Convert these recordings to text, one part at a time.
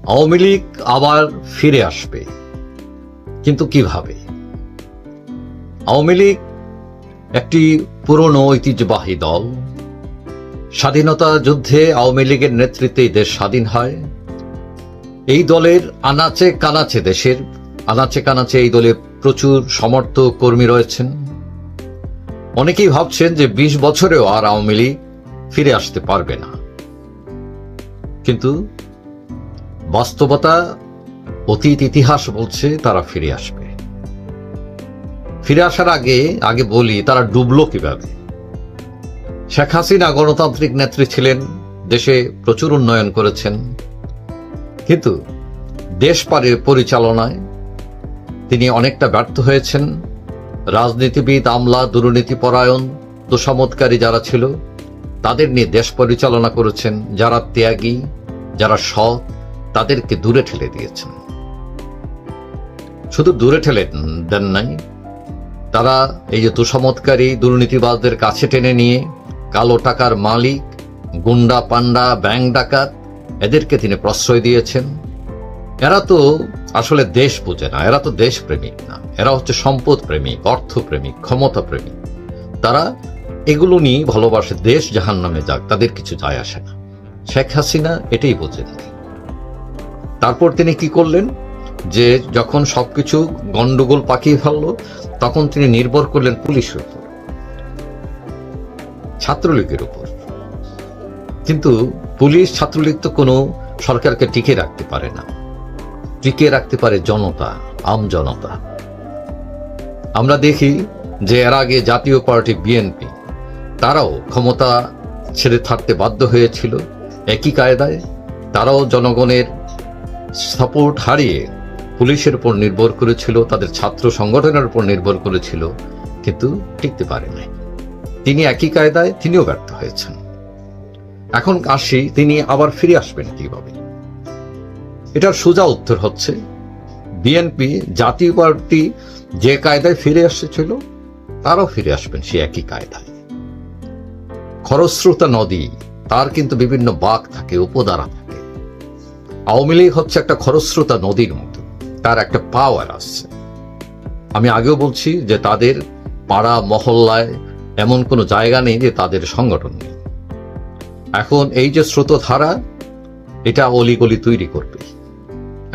আওয়ামী লীগ আবার ফিরে আসবে, কিন্তু কিভাবে? আওয়ামী লীগ একটি পুরনো ঐতিহ্যবাহী দল। স্বাধীনতা যুদ্ধে আওয়ামী লীগের নেতৃত্বে দেশ স্বাধীন হয়। এই দলের আনাচে কানাচে, দেশের আনাচে কানাচে এই দলে প্রচুর সমর্থক কর্মী রয়েছেন। অনেকেই ভাবছেন যে ২০ বছরেও আর আওয়ামী লীগ ফিরে আসতে পারবে না, কিন্তু বাস্তবতা, অতীত ইতিহাস বলছে তারা ফিরে আসবে। ফিরে আসার আগে বলি তারা ডুবলো কিভাবে। শেখ হাসিনা গণতান্ত্রিক নেত্রী ছিলেন, দেশে প্রচুর উন্নয়ন করেছেন, কিন্তু দেশ পরিচালনায় তিনি অনেকটা ব্যর্থ হয়েছেন। রাজনীতিবিদ, আমলা, দুর্নীতিপরায়ণ, তোষামোদকারী যারা ছিল তাদের নিয়ে দেশ পরিচালনা করেছেন। যারা ত্যাগী, যারা সৎ, তাদেরকে দূরে ঠেলে দিয়েছেন। শুধু দূরে ঠেলে দেন নাই, তারা এই যে তোষামোদকারী দুর্নীতিবাজদের কাছে টেনে নিয়ে কালো টাকার মালিক, গুন্ডা পান্ডা, ব্যাংক ডাকাত, এদেরকে তিনি প্রশ্রয় দিয়েছেন। এরা তো আসলে দেশ বোঝে না, এরা তো দেশপ্রেমিক না, এরা হচ্ছে সম্পদ প্রেমিক, অর্থপ্রেমিক, ক্ষমতা প্রেমিক। তারা এগুলো নিয়ে ভালোবাসে, দেশ জাহান্নামে যাক, তাদের কিছু যায় আসে না। শেখ হাসিনা এটাই বোঝেন। তারপর তিনি কি করলেন, যে যখন সবকিছু গন্ডগোল পাকিয়ে ফেলল, তখন তিনি নির্ভর করলেন পুলিশের উপর, ছাত্রলীগের উপর। কিন্তু পুলিশ, ছাত্রলীগ তো কোনো সরকারকে টিকে রাখতে পারে না। টিকে রাখতে পারে জনতা, আম জনতা। আমরা দেখি যে এর আগে জাতীয় পার্টি বিএনপি, তারাও ক্ষমতা ছেড়ে থাকতে বাধ্য হয়েছিল একই কায়দায়। তারাও জনগণের সাপোর্ট হারিয়ে পুলিশের উপর নির্ভর করেছিল, তাদের ছাত্র সংগঠনের উপর নির্ভর করেছিল, কিন্তু টিকতে পারে নাই। তিনি একই কায়দায়, তিনিও ব্যর্থ হয়েছেন। এখন আসি, তিনি আবার ফিরে আসবেন কিভাবে? এটার সোজা উত্তর হচ্ছে, বিএনপি, জাতীয় পার্টি যে কায়দায় ফিরে এসেছিল, তারাও ফিরে আসবেন সে একই কায়দায়। খরস্রোতা নদী, তার কিন্তু বিভিন্ন বাঁক থাকে, উপদ্বারা থাকে। আওয়ামী লীগ হচ্ছে একটা খরস্রোতা নদীর মতো, তার একটা পাওয়ার আছে। আমি আগেও বলছি যে তাদের পাড়া মহল্লায় এমন কোনো জায়গা নেই যে তাদের সংগঠন নেই। এখন এই যে স্রোতধারা, এটা অলিগলি তৈরি করবে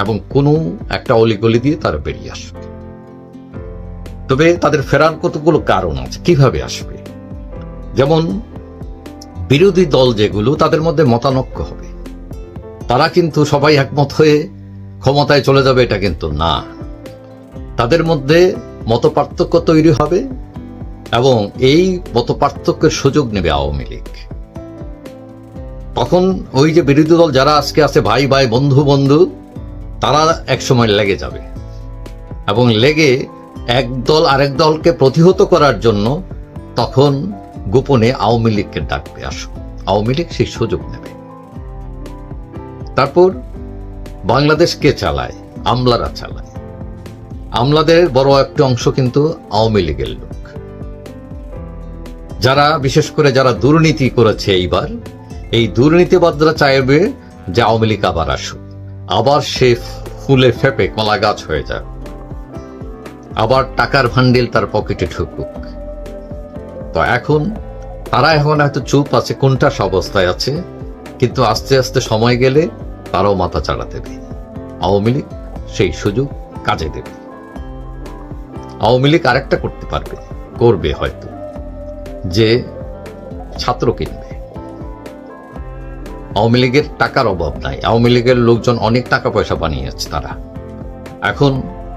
এবং কোনো একটা অলিগলি দিয়ে তারা বেরিয়ে আসবে। তবে তাদের ফেরার কতগুলো কারণ আছে, কিভাবে আসবে। যেমন বিরোধী দল যেগুলো, তাদের মধ্যে মতানৈক্য হবে। তারা কিন্তু সবাই একমত হয়ে ক্ষমতায় চলে যাবে, এটা কিন্তু না। তাদের মধ্যে মতপার্থক্য তৈরি হবে এবং এই মতপার্থক্যের সুযোগ নেবে আওয়ামী লীগ। তখন ওই যে বিরোধী দল যারা আজকে আছে, ভাই ভাই, বন্ধু বন্ধু, তারা একসময় লেগে যাবে এবং লেগে এক দল আরেক দলকে প্রতিহত করার জন্য তখন গোপনে আওয়ামী লীগকে ডাকবে, আসো। আওয়ামী লীগ সেই সুযোগ নেবে। তারপর বাংলাদেশ কে চালায়? আমলারা চালায়। আমলাদের বড় একটা অংশ কিন্তু আওয়ামী লীগের লোক, যারা বিশেষ করে যারা দুর্নীতি করেছে এইবার, এই দুর্নীতিবাদরা চাইবে যে আওয়ামী লীগ আবার আসুক, আবার সে ফুলে ফেপে কলা গাছ হয়ে যাক, আবার টাকার ভান্ডিল তার পকেটে ঢুকুক। তো এখন তারা হয়তো চুপ আছে, কোনটাস অবস্থায় আছে, কিন্তু আস্তে আস্তে সময় গেলে তারাও মাথা চাড়া দেবে। আওয়ামী লীগ সেই সুযোগ কাজে দেবে। আওয়ামী লীগ আরেকটা করবে হয়তো, যে ছাত্র কিনবে। আওয়ামী লীগের টাকার অভাব নাই, আওয়ামী লীগের লোকজন অনেক টাকা পয়সা বানিয়েছে। তারা এখন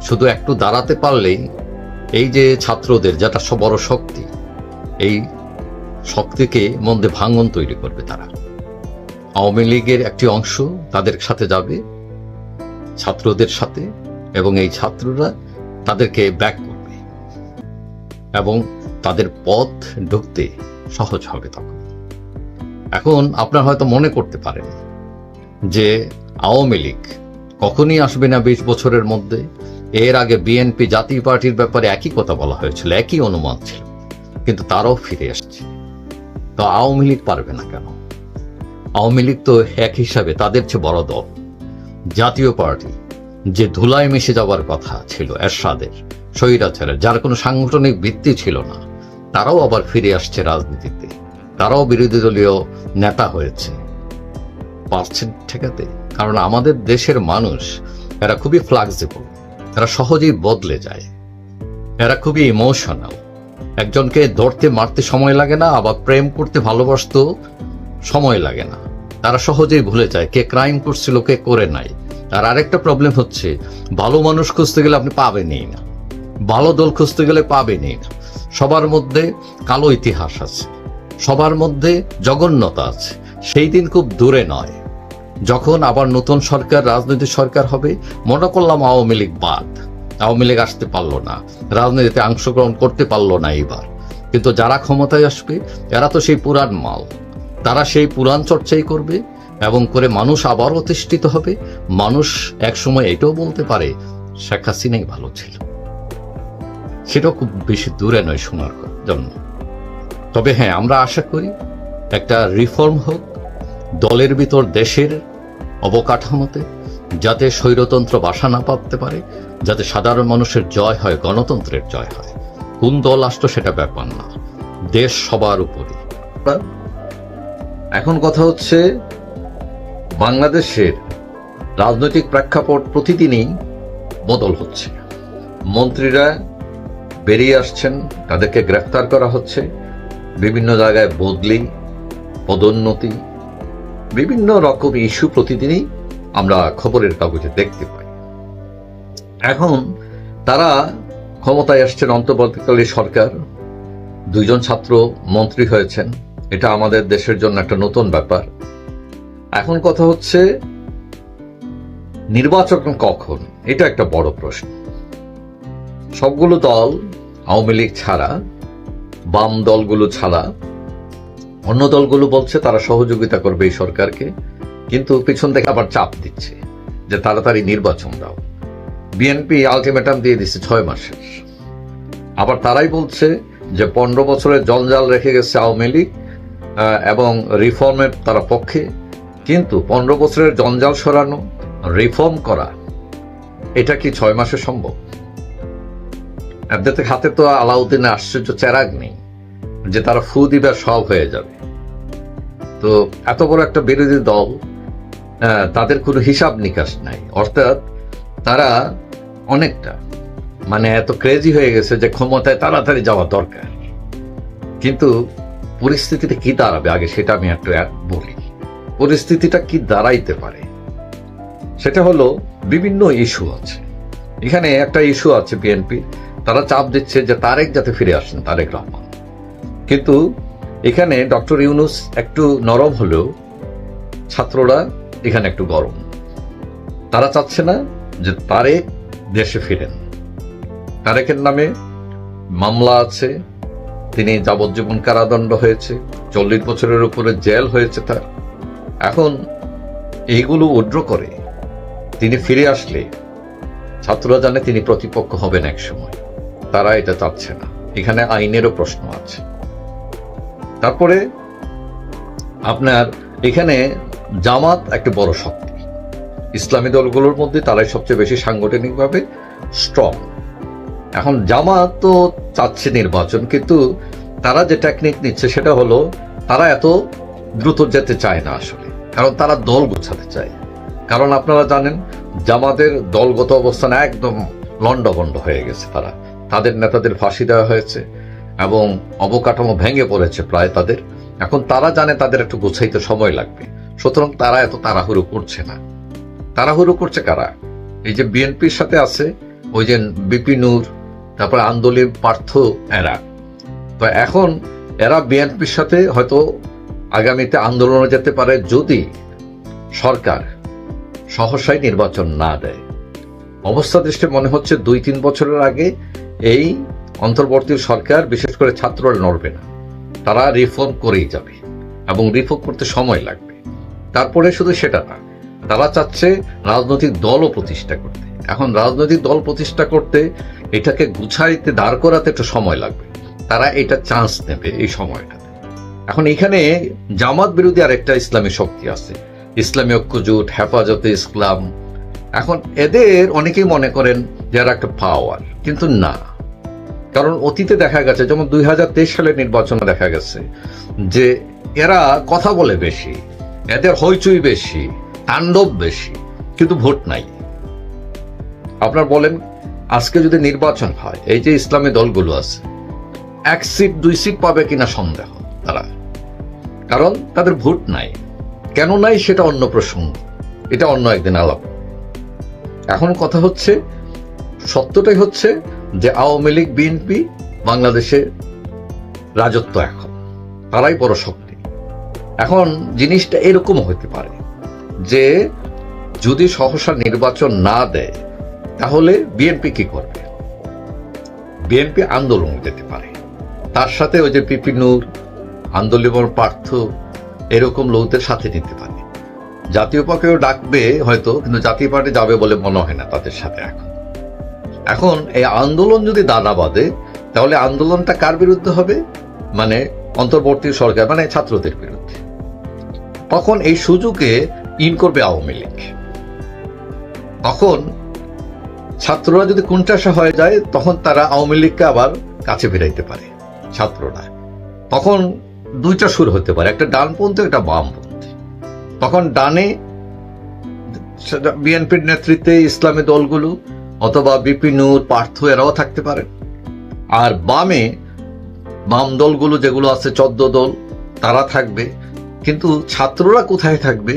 শুধু একটু দাঁড়াতে পারলেই এই যে ছাত্রদের যেটা বড় শক্তি, এই শক্তিকে মধ্যে ভাঙন তৈরি করবে তারা। আওয়ামী লীগের একটি অংশ তাদের সাথে যাবে, ছাত্রদের সাথে, এবং এই ছাত্ররা তাদেরকে ব্যাক করবে এবং তাদের পথ ঢুকতে সহজ হবে তখন। এখন আপনারা হয়তো মনে করতে পারেন যে আওয়ামী লীগ কখনই আসবে না ২০ বছরের মধ্যে। এর আগে বিএনপি, জাতীয় পার্টির ব্যাপারে একই কথা বলা হয়েছিল, একই অনুমান ছিল, কিন্তু তারাও ফিরে আসছে। তো আওয়ামী লীগ পারবে না কেন? আওয়ামী লীগ তো এক হিসাবে তাদের চেয়ে বড় দল, জাতীয় পার্টি যে ধুলায় মিশে যাওয়ার কথা ছিল এরশাদের, স্বৈরাচারের, যার কোনো সাংগঠনিক ভিত্তি ছিল না, তারাও আবার ফিরে আসছে রাজনীতিতে, তারাও বিরোধী দলীয় নেতা হয়েছে। পারছেন ঠেকাতে? কারণ আমাদের দেশের মানুষ এরা খুবই ফ্লেক্সিবল, এরা সহজেই বদলে যায়, এরা খুবই ইমোশনাল। একজনকে ধরতে মারতে সময় লাগে না, আবার প্রেম করতে ভালোবাসতেও সময় লাগে না। তারা সহজেই ভুলে যায় কে ক্রাইম করছিল, কে করে নাই। আর আরেকটা প্রবলেম হচ্ছে, ভালো মানুষ খুঁজতে গেলে আপনি পাবেনই না, ভালো দল খুঁজতে গেলে পাবেনই না। সবার মধ্যে কালো ইতিহাস আছে, সবার মধ্যে জঘন্যতা আছে। সেই দিন খুব দূরে নয় যখন আবার নতুন সরকার, রাজনৈতিক সরকার হবে। মনে করলাম আওয়ামী লীগ বাদ, আওয়ামী লীগ আসতে পারলো না, রাজনীতিতে অংশগ্রহণ করতে পারলো না এইবার, কিন্তু যারা ক্ষমতায় আসবে এরা তো সেই পুরান মাল, তারা সেই পুরাণ চর্চাই করবে এবং করে মানুষ আবার অতিষ্ঠিত হবে। মানুষ একসময় এটাও বলতে পারে শেখ হাসিনাই ভালো ছিল। সেটাও খুব বেশি দূরে নয় শোনার জন্য। তবে হ্যাঁ, আমরা আশা করি একটা রিফর্ম হোক দলের ভিতর, দেশের অবকাঠামোতে, যাতে স্বৈরতন্ত্র বাসা না পাততে পারে, যাতে সাধারণ মানুষের জয় হয়, গণতন্ত্রের জয় হয়। কোন দল আসতো সেটা ব্যাপার না, দেশ সবার উপরে। এখন কথা হচ্ছে, বাংলাদেশের রাজনৈতিক প্রেক্ষাপট প্রতিদিনই বদল হচ্ছে। মন্ত্রীরা বেরিয়ে আসছেন, তাদেরকে গ্রেফতার করা হচ্ছে, বিভিন্ন জায়গায় বদলি, পদোন্নতি, বিভিন্ন রকম ইস্যু প্রতিদিনই আমরা খবরের কাগজে দেখতে পাই। এখন তারা ক্ষমতায় আসছেন, অন্তর্বর্তীকালীন সরকার, 2 জন ছাত্র মন্ত্রী হয়েছেন। এটা আমাদের দেশের জন্য একটা নতুন ব্যাপার। এখন কথা হচ্ছে, নির্বাচন কখন, এটা একটা বড় প্রশ্ন। সবগুলো দল, আওয়ামী লীগ ছাড়া, বাম দলগুলো ছাড়া, অন্য দলগুলো বলছে তারা সহযোগিতা করবে এই সরকারকে, কিন্তু পিছন থেকে আবার চাপ দিচ্ছে যে তাড়াতাড়ি নির্বাচন দাও। বিএনপি আলটিমেটাম দিয়ে দিচ্ছে 6 মাসের। আবার তারাই বলছে যে 15 বছরের জঞ্জাল রেখে গেছে আওয়ামী লীগ এবং রিফর্মের তারা পক্ষে, কিন্তু 15 বছরের জঞ্জাল সরানো, রিফর্ম করা, এটা কি 6 মাসে সম্ভব? এদের হাতে তো আলাউদ্দিনের আশ্চর্য চেরাগ নেই যে তারা ফু দিবে সব হয়ে যাবে। তো এত বড় একটা বিরোধী দল, তাদের কোনো হিসাব নিকাশ নাই। অর্থাৎ তারা অনেকটা এত ক্রেজি হয়ে গেছে যে ক্ষমতায় তাড়াতাড়ি যাওয়া দরকার। কিন্তু পরিস্থিতিটা কি দাঁড়াবে আগে সেটা আমি একটু বলি। পরিস্থিতিটা কি দাঁড়াইতে পারে সেটা হলো, বিভিন্ন ইস্যু আছে। এখানে একটা ইস্যু আছে বিএনপি, তারা চাপ দিচ্ছে যে তারেক যাতে ফিরে আসেন, তারেক রহমান। কিন্তু এখানে ডক্টর ইউনূস একটু নরম হলেও ছাত্ররা এখানে একটু গরম। তারা চাচ্ছে না যে তারেক দেশে ফিরেন। তারেকের নামে মামলা আছে, তিনি যাবজ্জীবন কারাদণ্ড হয়েছে, 40 বছরের উপরে জেল হয়েছে তার। এখন এইগুলো উইথড্র করে তিনি ফিরে আসলে ছাত্ররা জানে তিনি প্রতিপক্ষ হবেন এক সময়। তারা এটা চাচ্ছে না। এখানে আইনেরও প্রশ্ন আছে। তারপরে আপনার এখানে জামাত একটা বড় শক্তি, ইসলামী দলগুলোর মধ্যে তারাই সবচেয়ে বেশি সাংগঠনিকভাবে স্ট্রং। এখন জামাত তো চাচ্ছে নির্বাচন, কিন্তু তারা যে টেকনিক নিচ্ছে সেটা হলো, তারা এত দ্রুত যেতে চায় না আসলে, কারণ তারা দল গুছাতে চায়। কারণ আপনারা জানেন জামাতের দলগত অবস্থান একদম লন্ডভন্ড হয়ে গেছে। তাদের নেতাদের ফাঁসি দেওয়া হয়েছে এবং অবকাঠামো ভেঙে পড়েছে প্রায় তাদের। এখন তারা জানে তাদের একটু গুছাইতে সময় লাগবে, সুতরাং তারা এত তাড়াহুড়ো করছে না। তাড়াহুড়ো করছে কারা? এই যে বিএনপির সাথে আছে ওই যে বিপি নূর, তারপরে আন্দোলন পার্থ, এরা তো এখন এরা বিএনপির সাথে হয়তো আগামীতে আন্দোলনে যেতে পারে যদি সরকার সহসাই নির্বাচন না দেয়। অবস্থা দৃষ্টি মনে হচ্ছে 2-3 বছরের আগে এই অন্তর্বর্তী সরকার, বিশেষ করে ছাত্ররা নড়বে না। তারা রিফর্ম করেই যাবে এবং রিফর্ম করতে সময় লাগবে। তারপরে শুধু সেটা না, তারা চাচ্ছে রাজনৈতিক দলও প্রতিষ্ঠা করতে। এখন রাজনৈতিক দল প্রতিষ্ঠা করতে এটাকে গুছাইতে, দাঁড় করাতে একটু সময় লাগবে। তারা এটা চান্স নেবে এই সময়টাতে। এখন এখানে জামাত বিরোধী আর একটা ইসলামী শক্তি আছে, ইসলামী ঐক্যজোট, হেফাজতে ইসলাম, এখন এদের অনেকেই মনে করেন যারা একটা পাওয়ার, কিন্তু না। কারণ অতীতে দেখা গেছে, যেমন 2023 সালের নির্বাচনে দেখা গেছে যে এরা কথা বলে বেশি, এদের হইচই বেশি, তাণ্ডব বেশি, কিন্তু ভোট নাই। আপনার বলেন, আজকে যদি নির্বাচন হয়, এই যে ইসলামী দলগুলো আছে, 1 সিট 2 সিট পাবে কিনা সন্দেহ তারা, কারণ তাদের ভোট নাই। কেন নাই সেটা অন্য প্রসঙ্গ, এটা অন্য একদিন আলাপ। এখন কথা হচ্ছে, সত্যটাই হচ্ছে যে আওয়ামী লীগ বিএনপি বাংলাদেশে রাজত্ব, এখন তারাই বড় শক্তি। এখন জিনিসটা এরকম হতে পারে যে যদি সহসা নির্বাচন না দেয়, তাহলে বিএনপি কি করবে? বিএনপি আন্দোলন যেতে পারে, তার সাথে ওই যে পিপি নূর, আন্দোলন পার্থ, এরকম লোকদের সাথে নিতে পারে। জাতীয় পার্টিও ডাকবে হয়তো, কিন্তু জাতীয় পার্টি যাবে বলে মনে হয় না তাদের সাথে। এখন এই আন্দোলন যদি দানা বাঁধে, তাহলে আন্দোলনটা কার বিরুদ্ধে হবে? মানে অন্তর্বর্তী সরকার, মানে ছাত্রদের বিরুদ্ধে। তখন এই সুযোগে ইন করবে আওয়ামী লীগ। তখন ছাত্ররা যদি কোণঠাসা হয়ে যায়, তখন তারা আওয়ামী লীগকে আবার কাছে ফিরাইতে পারে ছাত্ররা। তখন দুইটা সুর হতে পারে, একটা ডানপন্থী, একটা বামপন্থী। তখন ডানে বিএনপির নেতৃত্বে ইসলামী দলগুলো অথবা বিপি নূর, পার্থ, এরাও থাকতে পারে। আর বামে বাম দলগুলো যেগুলো আছে, 14 দল, তারা থাকবে। কিন্তু ছাত্ররা কোথায় থাকবে?